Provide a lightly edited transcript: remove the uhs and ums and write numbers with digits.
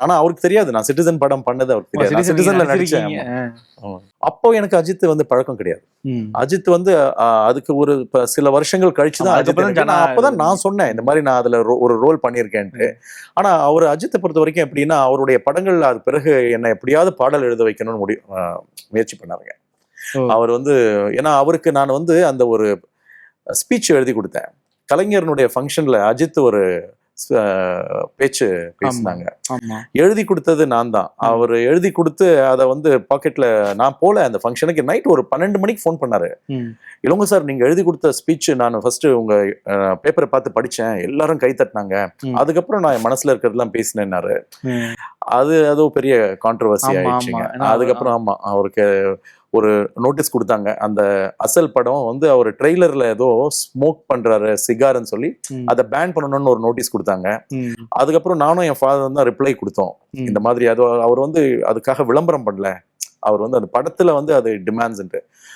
ஆனா அவருக்கு தெரியாது நான் சிட்டிசன் படம் பண்ணது அவருக்கு தெரியாது. நான் சிட்டிசன்ல நடிச்சேன். அப்போ எனக்கு அஜித் வந்து பழக்கம் கிடையாது. அஜித் வந்து அதுக்கு ஒரு சில வருஷங்கள் கழிச்சுதான் அஜித். அப்பதான் நான் சொன்னேன் இந்த மாதிரி நான் அதுல ஒரு ரோல் பண்ணியிருக்கேன்ட்டு. ஆனா அவர் அஜித்தை பொறுத்த வரைக்கும் எப்படின்னா அவருடைய படங்கள் அது பிறகு என்ன எப்படியாவது பாடல் எழுத வைக்கணும்னு முயற்சி பண்ணாருங்க. அவர் வந்து ஏன்னா அவருக்கு நான் வந்து அந்த ஒரு ஸ்பீச் எழுதி கொடுத்தேன். கலைஞரனுடைய ஃபங்க்ஷன்ல அஜித் ஒரு பேச்சு பேசினாங்க. எழுதி கொடுத்தது நான் தான். அவர் எழுதி கொடுத்து அதை வந்து பாக்கெட்ல நான் போல அந்த ஃபங்க்ஷனுக்கு நைட் ஒரு 12 மணிக்கு ஃபோன் பண்ணாரு. இளங்கோ சார் நீங்க எழுதி கொடுத்த ஸ்பீச் நான் ஃபர்ஸ்ட் உங்க பேப்பரை பார்த்து படிச்சேன், எல்லாரும் கை தட்டினாங்க, அதுக்கப்புறம் நான் என் மனசுல இருக்கிறதெல்லாம் பேசினேன்னாரு. அது பெரிய கான்ட்ரோவர்சி ஆயிடுச்சுங்க. அதுக்கப்புறம் ஆமா அவருக்கு ஒரு நோட்டீஸ் கொடுத்தாங்க. அந்த அசல் படம் வந்து அவர் ட்ரெய்லர்ல ஏதோ ஸ்மோக் பண்றாரு சிகார்னு சொல்லி அதை பேன் பண்ணணும்னு ஒரு நோட்டீஸ் கொடுத்தாங்க. அதுக்கப்புறம் நானும் என் ஃபாதர் தான் ரிப்ளை கொடுத்தோம். இந்த மாதிரி அவர் வந்து அதுக்காக விளம்பரம் பண்ணல, அவர் வந்து அந்த படத்துல வந்து அது டிமாண்ட்ஸ்.